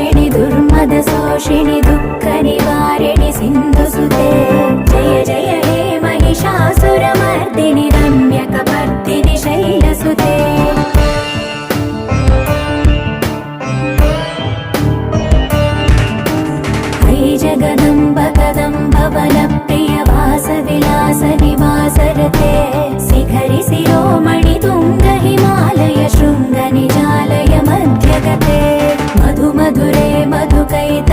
नाशिनि दुर्मदशोषिणि दुःखनिवारिणि सिन्धुसुते जय जय हे महिषासुरमर्दिनि रम्यकपर्दिनि शैलसुते जगदम्ब कदम्ब वनप्रिय वासविलास निवासरते शिखरि शिरोमणि तुङ्ग हिमालय शृङ्ग निजालय मध्यगते मधु मधुरे मधुकैत